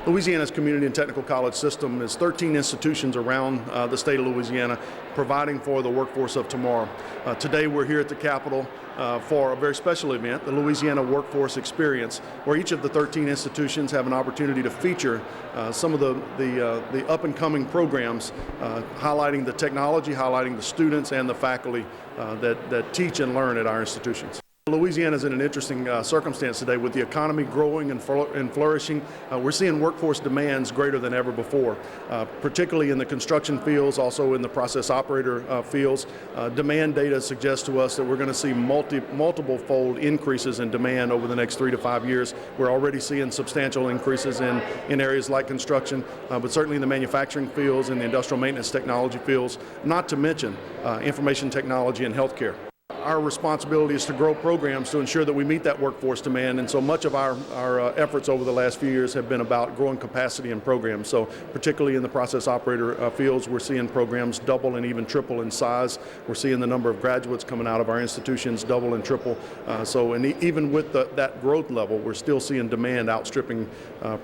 Louisiana's community and technical college system is 13 institutions around the state of Louisiana providing for the workforce of tomorrow. Today we're here at the Capitol for a very special event, the Louisiana Workforce Experience, where each of the 13 institutions have an opportunity to feature some of the up-and-coming programs highlighting the technology, highlighting the students and the faculty that teach and learn at our institutions. Louisiana is in an interesting circumstance today with the economy growing and flourishing. We're seeing workforce demands greater than ever before, particularly in the construction fields, also in the process operator fields. Demand data suggests to us that we're going to see multiple-fold increases in demand over the next 3 to 5 years. We're already seeing substantial increases in areas like construction, but certainly in the manufacturing fields and the industrial maintenance technology fields, not to mention information technology and healthcare. Our responsibility is to grow programs to ensure that we meet that workforce demand, and so much of our efforts over the last few years have been about growing capacity in programs. So particularly in the process operator fields, we're seeing programs double and even triple in size. We're seeing the number of graduates coming out of our institutions double and triple. Even with that growth level, we're still seeing demand outstripping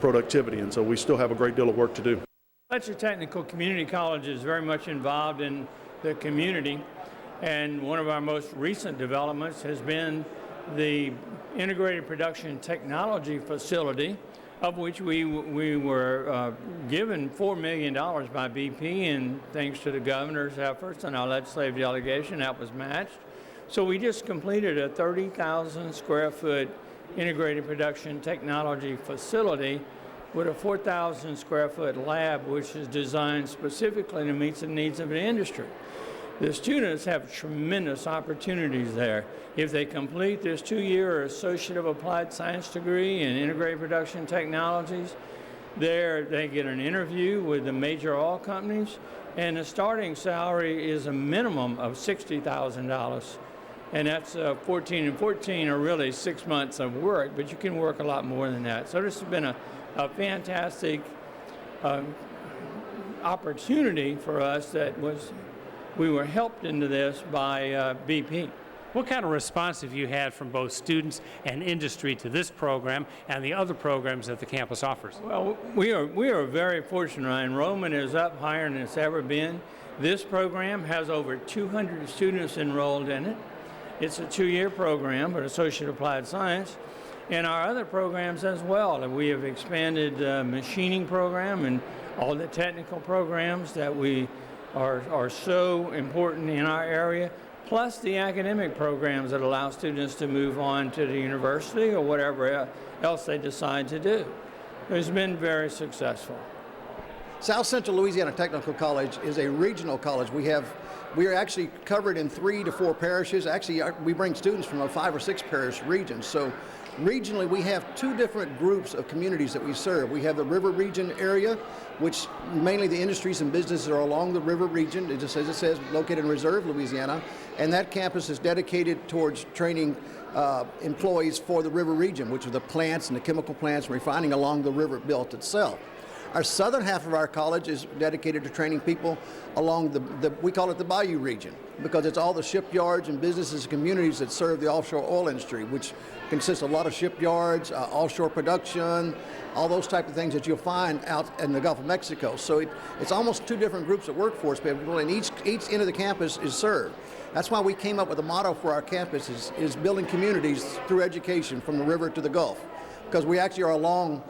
productivity, and so we still have a great deal of work to do. Legislature Technical Community College is very much involved in the community. And one of our most recent developments has been the Integrated Production Technology Facility, of which we were given $4 million by BP, and thanks to the governor's efforts and our legislative delegation, that was matched. So we just completed a 30,000 square foot Integrated Production Technology Facility with a 4,000 square foot lab, which is designed specifically to meet the needs of the industry. The students have tremendous opportunities there. If they complete this 2-year Associate of Applied Science degree in Integrated Production Technologies, they get an interview with the major oil companies, and the starting salary is a minimum of $60,000. And that's 14 and 14 are really 6 months of work, but you can work a lot more than that. So this has been a fantastic opportunity for us we were helped into this by BP. What kind of response have you had from both students and industry to this program and the other programs that the campus offers? Well, we are very fortunate. Our enrollment is up higher than it's ever been. This program has over 200 students enrolled in it. It's a 2-year program, but Associate Applied Science. And our other programs as well. We have expanded the machining program and all the technical programs that we are so important in our area, plus the academic programs that allow students to move on to the university or whatever else they decide to do. It's been very successful. South Central Louisiana Technical College is a regional college. We are actually covered in 3 to 4 parishes. Actually, we bring students from 5 or 6 parish regions. So regionally, we have 2 different groups of communities that we serve. We have the river region area, which mainly the industries and businesses are along the river region. It just, as it says, located in Reserve, Louisiana. And that campus is dedicated towards training employees for the river region, which are the plants and the chemical plants and refining along the river belt itself. Our southern half of our college is dedicated to training people along we call it the Bayou region, because it's all the shipyards and businesses and communities that serve the offshore oil industry, which consists of a lot of shipyards, offshore production, all those type of things that you'll find out in the Gulf of Mexico. So it's almost 2 different groups of workforce people, and each end of the campus is served. That's why we came up with a motto for our campus is building communities through education from the river to the Gulf, because we actually are along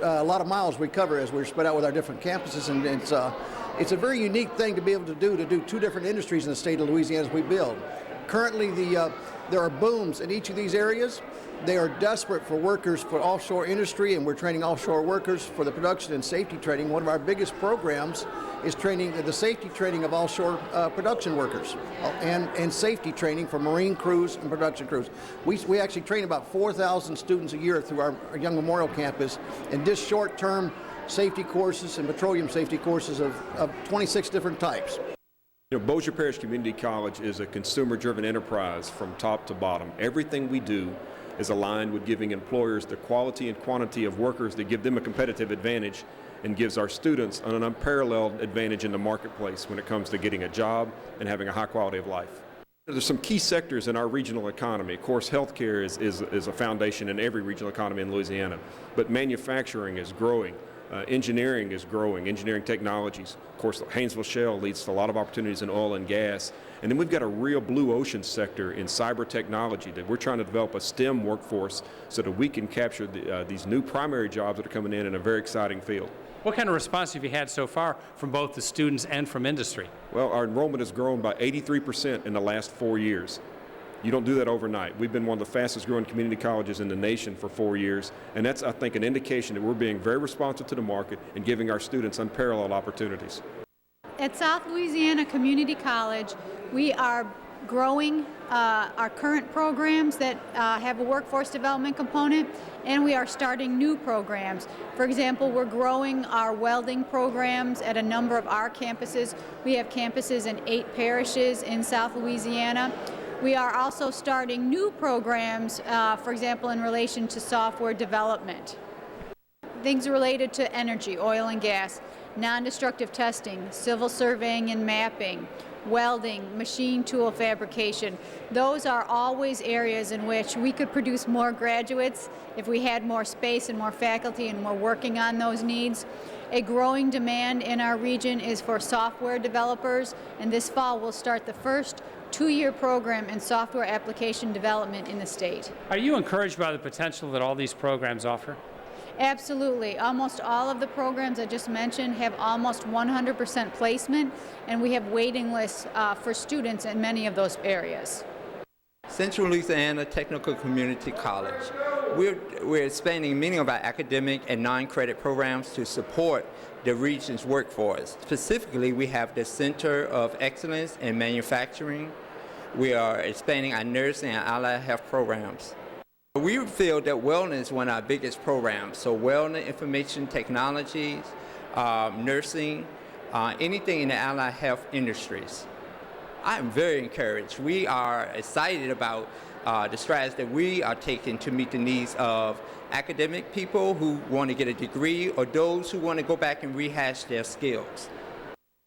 a lot of miles we cover as we're spread out with our different campuses, and it's a very unique thing to be able to do 2 different industries in the state of Louisiana as we build. Currently, there are booms in each of these areas. They are desperate for workers for offshore industry, and we're training offshore workers for the production and safety training. One of our biggest programs is training the safety training of offshore production workers and safety training for marine crews and production crews. We actually train about 4,000 students a year through our Young Memorial campus in just short-term safety courses and petroleum safety courses of 26 different types. You know, Bossier Parish Community College is a consumer-driven enterprise from top to bottom. Everything we do is aligned with giving employers the quality and quantity of workers that give them a competitive advantage and gives our students an unparalleled advantage in the marketplace when it comes to getting a job and having a high quality of life. There's some key sectors in our regional economy. Of course, healthcare is a foundation in every regional economy in Louisiana, but manufacturing is growing. Engineering is growing, engineering technologies. Of course, the Haynesville Shale leads to a lot of opportunities in oil and gas. And then we've got a real blue ocean sector in cyber technology that we're trying to develop a STEM workforce so that we can capture these new primary jobs that are coming in a very exciting field. What kind of response have you had so far from both the students and from industry? Well, our enrollment has grown by 83% in the last 4 years. You don't do that overnight. We've been one of the fastest growing community colleges in the nation for 4 years, and that's, I think, an indication that we're being very responsive to the market and giving our students unparalleled opportunities. At South Louisiana Community College, we are growing our current programs that have a workforce development component, and we are starting new programs. For example, we're growing our welding programs at a number of our campuses. We have campuses in 8 parishes in South Louisiana. We are also starting new programs, for example, in relation to software development. Things related to energy, oil and gas, non-destructive testing, civil surveying and mapping, welding, machine tool fabrication. Those are always areas in which we could produce more graduates if we had more space and more faculty and we're working on those needs. A growing demand in our region is for software developers, and this fall we'll start the first 2-year program in software application development in the state. Are you encouraged by the potential that all these programs offer? Absolutely. Almost all of the programs I just mentioned have almost 100% placement, and we have waiting lists for students in many of those areas. Central Louisiana Technical Community College. We're expanding many of our academic and non-credit programs to support the region's workforce. Specifically, we have the Center of Excellence in Manufacturing. We are expanding our nursing and allied health programs. We feel that wellness is one of our biggest programs. So wellness, information technologies, nursing, anything in the allied health industries. I'm very encouraged. We are excited about the strides that we are taking to meet the needs of academic people who want to get a degree or those who want to go back and rehash their skills.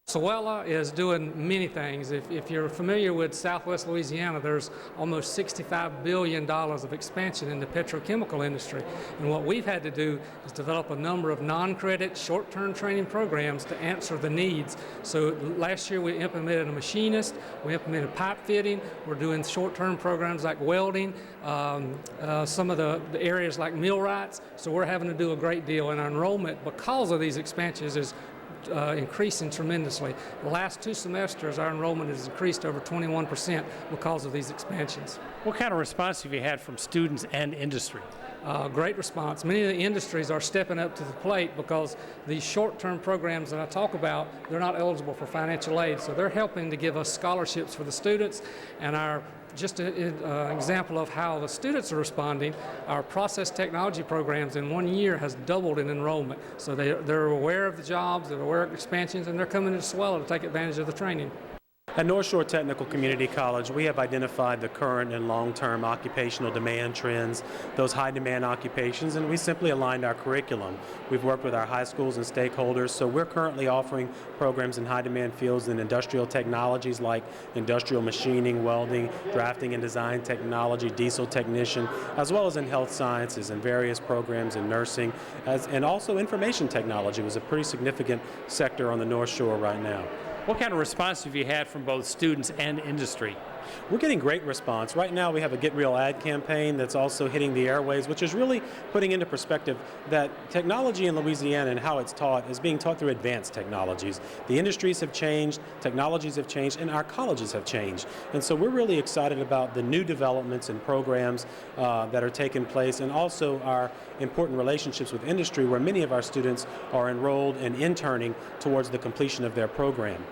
SOELA is doing many things. If you're familiar with Southwest Louisiana, there's almost $65 billion of expansion in the petrochemical industry. And what we've had to do is develop a number of non-credit, short-term training programs to answer the needs. So last year we implemented a machinist, we implemented pipe fitting, we're doing short-term programs like welding, some of the areas like millwrights. So we're having to do a great deal, and our enrollment, because of these expansions, is increasing tremendously. The last 2 semesters, our enrollment has increased over 21% because of these expansions. What kind of response have you had from students and industry? Great response. Many of the industries are stepping up to the plate because these short-term programs that I talk about, they're not eligible for financial aid, so they're helping to give us scholarships for the students. And just an example of how the students are responding, our process technology programs in 1 year has doubled in enrollment. So they're aware of the jobs, they're aware of expansions, and they're coming to SOELA to take advantage of the training. At North Shore Technical Community College, we have identified the current and long-term occupational demand trends, those high-demand occupations, and we simply aligned our curriculum. We've worked with our high schools and stakeholders, so we're currently offering programs in high-demand fields in industrial technologies like industrial machining, welding, drafting and design technology, diesel technician, as well as in health sciences and various programs in nursing, and also information technology was a pretty significant sector on the North Shore right now. What kind of response have you had from both students and industry? We're getting great response. Right now we have a Get Real ad campaign that's also hitting the airwaves, which is really putting into perspective that technology in Louisiana and how it's taught is being taught through advanced technologies. The industries have changed, technologies have changed, and our colleges have changed. And so we're really excited about the new developments and programs that are taking place, and also our important relationships with industry where many of our students are enrolled and interning towards the completion of their program.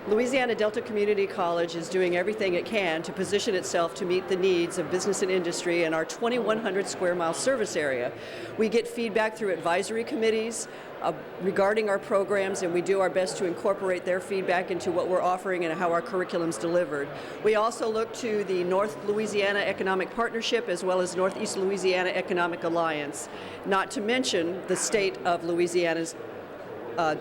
Louisiana Delta Community College is doing everything it can to position itself to meet the needs of business and industry in our 2,100 square mile service area. We get feedback through advisory committees regarding our programs, and we do our best to incorporate their feedback into what we're offering and how our curriculum's delivered. We also look to the North Louisiana Economic Partnership as well as Northeast Louisiana Economic Alliance, not to mention the state of Louisiana's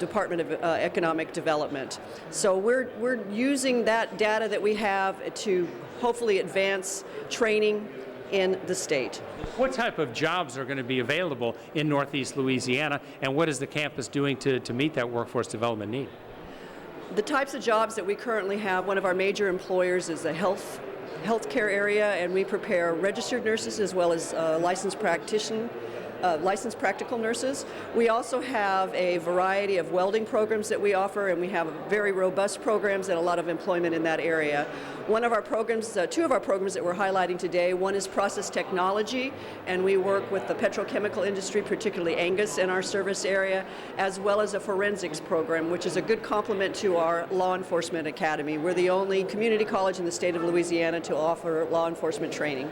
Department of Economic Development. So we're using that data that we have to hopefully advance training in the state. What type of jobs are going to be available in Northeast Louisiana, and what is the campus doing to meet that workforce development need? The types of jobs that we currently have, one of our major employers is the healthcare area, and we prepare registered nurses as well as licensed practical nurses. We also have a variety of welding programs that we offer, and we have very robust programs and a lot of employment in that area. One of our programs, two of our programs that we're highlighting today, one is process technology, and we work with the petrochemical industry, particularly Angus in our service area, as well as a forensics program, which is a good complement to our law enforcement academy. We're the only community college in the state of Louisiana to offer law enforcement training.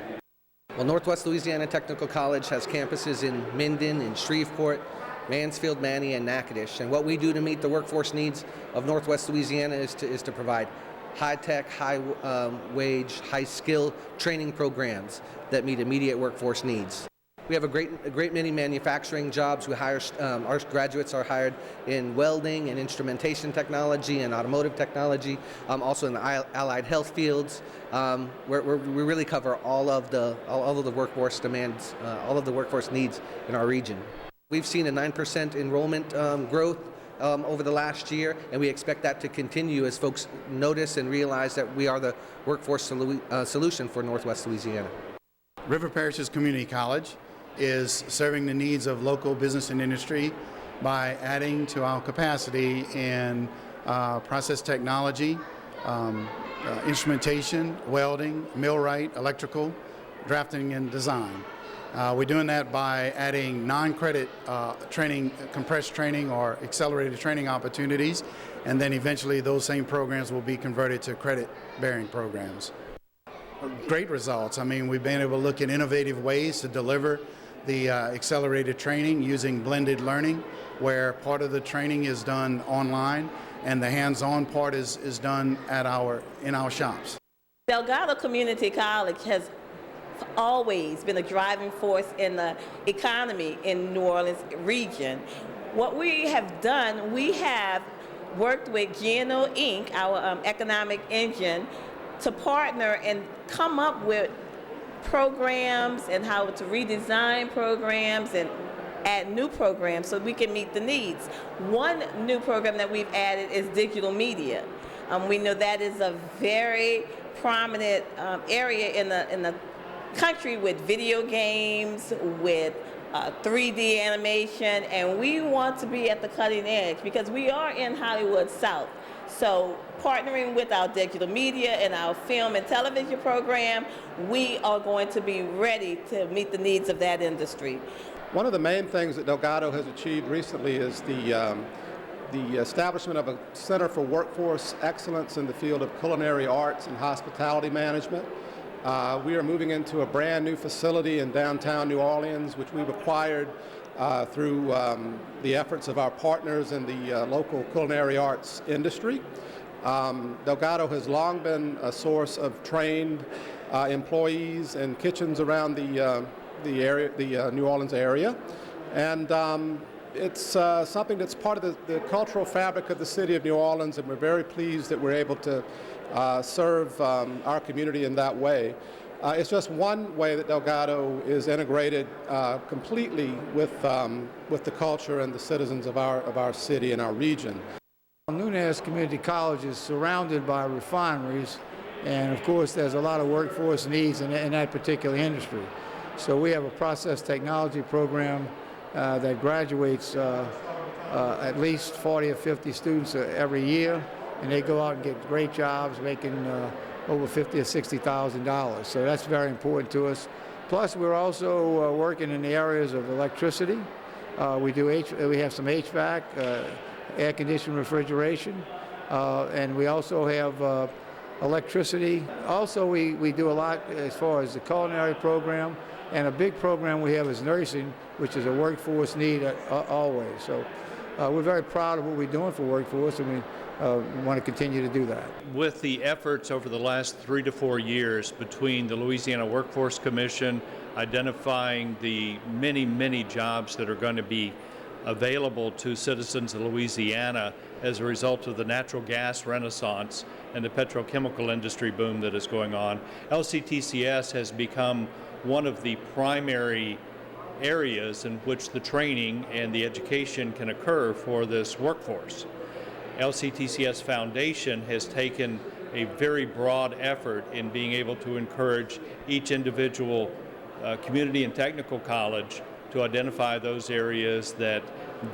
Well, Northwest Louisiana Technical College has campuses in Minden, in Shreveport, Mansfield, Manny, and Natchitoches. And what we do to meet the workforce needs of Northwest Louisiana is to provide high-tech, high-wage, high-skill training programs that meet immediate workforce needs. We have a great many manufacturing jobs. We hire, our graduates are hired in welding and instrumentation technology and automotive technology, also in the allied health fields. We really cover all of the workforce demands, all of the workforce needs in our region. We've seen a 9% enrollment growth over the last year, and we expect that to continue as folks notice and realize that we are the workforce solution for Northwest Louisiana. River Parishes Community College is serving the needs of local business and industry by adding to our capacity in process technology, instrumentation, welding, millwright, electrical, drafting, and design. We're doing that by adding non-credit training, compressed training or accelerated training opportunities, and then eventually those same programs will be converted to credit-bearing programs. Great results. I mean, we've been able to look at innovative ways to deliver the accelerated training using blended learning, where part of the training is done online and the hands-on part is done in our shops. Delgado Community College has always been a driving force in the economy in New Orleans region. What we have done, we have worked with GNO Inc., our economic engine, to partner and come up with programs and how to redesign programs and add new programs so we can meet the needs. One new program that we've added is digital media. We know that is a very prominent area in the country with video games, with 3D animation, and we want to be at the cutting edge because we are in Hollywood South. So partnering with our digital media and our film and television program, we are going to be ready to meet the needs of that industry. One of the main things that Delgado has achieved recently is the establishment of a Center for Workforce Excellence in the field of culinary arts and hospitality management. We are moving into a brand new facility in downtown New Orleans, which we've acquired through the efforts of our partners in the local culinary arts industry. Delgado has long been a source of trained employees and kitchens around the New Orleans area, and it's something that's part of the cultural fabric of the city of New Orleans, and we're very pleased that we're able to serve our community in that way. It's just one way that Delgado is integrated completely with the culture and the citizens of our city and our region. Nunez Community College is surrounded by refineries, and of course there's a lot of workforce needs in that particular industry. So we have a process technology program that graduates at least 40 or 50 students every year, and they go out and get great jobs making over $50,000 or $60,000. So that's very important to us. Plus, we're also working in the areas of electricity. We have some HVAC, air conditioning, refrigeration, and we also have electricity. Also, we do a lot as far as the culinary program, and a big program we have is nursing, which is a workforce need always. So we're very proud of what we're doing for workforce, and we want to continue to do that. With the efforts over the last 3 to 4 years between the Louisiana Workforce Commission identifying the many jobs that are going to be available to citizens of Louisiana as a result of the natural gas renaissance and the petrochemical industry boom that is going on. LCTCS has become one of the primary areas in which the training and the education can occur for this workforce. LCTCS Foundation has taken a very broad effort in being able to encourage each individual community and technical college to identify those areas that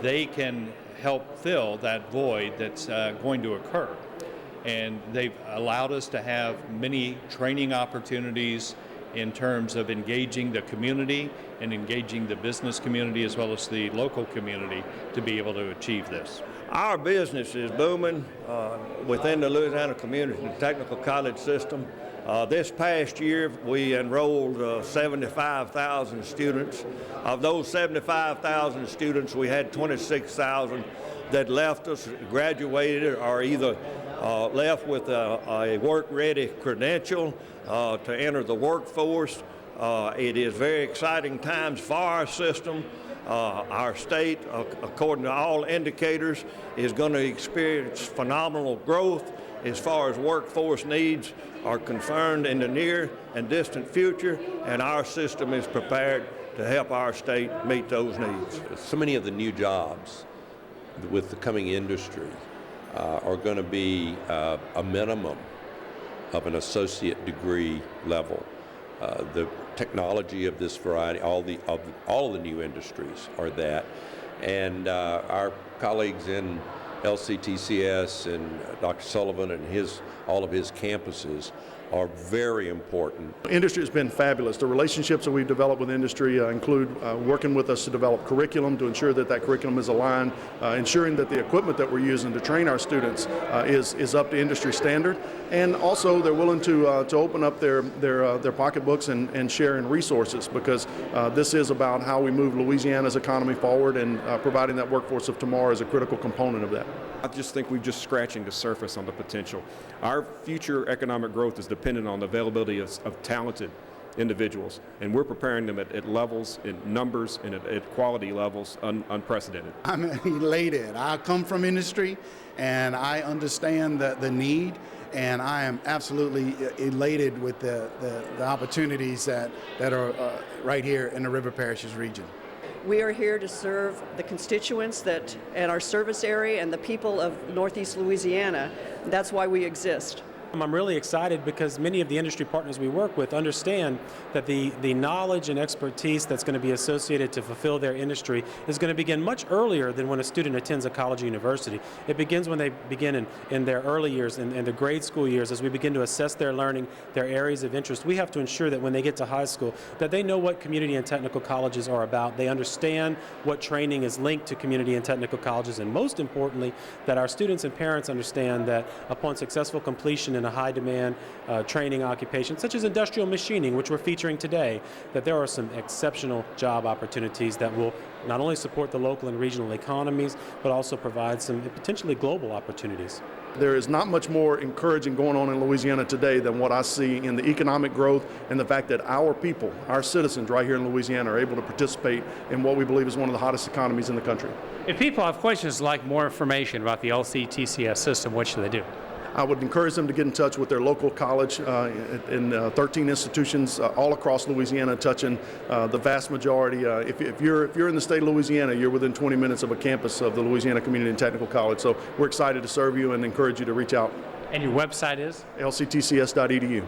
they can help fill that void that's going to occur. And they've allowed us to have many training opportunities in terms of engaging the community and engaging the business community as well as the local community to be able to achieve this. Our business is booming within the Louisiana Community and Technical College system. This past year, we enrolled 75,000 students. Of those 75,000 students, we had 26,000 that left us, graduated, or either left with a work-ready credential to enter the workforce. It is very exciting times for our system. Our state, according to all indicators, is going to experience phenomenal growth as far as workforce needs are concerned in the near and distant future, and our system is prepared to help our state meet those needs. So many of the new jobs with the coming industry are going to be a minimum of an associate degree level. The technology of this variety, all of the new industries are that, and our colleagues in LCTCS and Dr. Sullivan and all of his campuses are very important. Industry has been fabulous. The relationships that we've developed with industry include working with us to develop curriculum to ensure that that curriculum is aligned, ensuring that the equipment that we're using to train our students is up to industry standard, and also they're willing to open up their pocketbooks and share in resources, because this is about how we move Louisiana's economy forward, and providing that workforce of tomorrow is a critical component of that. I just think we're just scratching the surface on the potential. Our future economic growth is dependent on the availability of talented individuals, and we're preparing them at levels, in numbers, and at quality levels unprecedented. I'm elated. I come from industry, and I understand the need, and I am absolutely elated with the opportunities that are right here in the River Parishes region. We are here to serve the constituents and our service area and the people of Northeast Louisiana. That's why we exist. I'm really excited because many of the industry partners we work with understand that the knowledge and expertise that's going to be associated to fulfill their industry is going to begin much earlier than when a student attends a college or university. It begins when they begin in their early years, in the grade school years, as we begin to assess their learning, their areas of interest. We have to ensure that when they get to high school, that they know what community and technical colleges are about. They understand what training is linked to community and technical colleges, and most importantly, that our students and parents understand that upon successful completion in a high-demand training occupation, such as industrial machining, which we're featuring today, that there are some exceptional job opportunities that will not only support the local and regional economies, but also provide some potentially global opportunities. There is not much more encouraging going on in Louisiana today than what I see in the economic growth and the fact that our people, our citizens right here in Louisiana, are able to participate in what we believe is one of the hottest economies in the country. If people have questions like more information about the LCTCS system, what should they do? I would encourage them to get in touch with their local college in 13 institutions all across Louisiana, touching the vast majority. If you're in the state of Louisiana, you're within 20 minutes of a campus of the Louisiana Community and Technical College. So we're excited to serve you and encourage you to reach out. And your website is? lctcs.edu.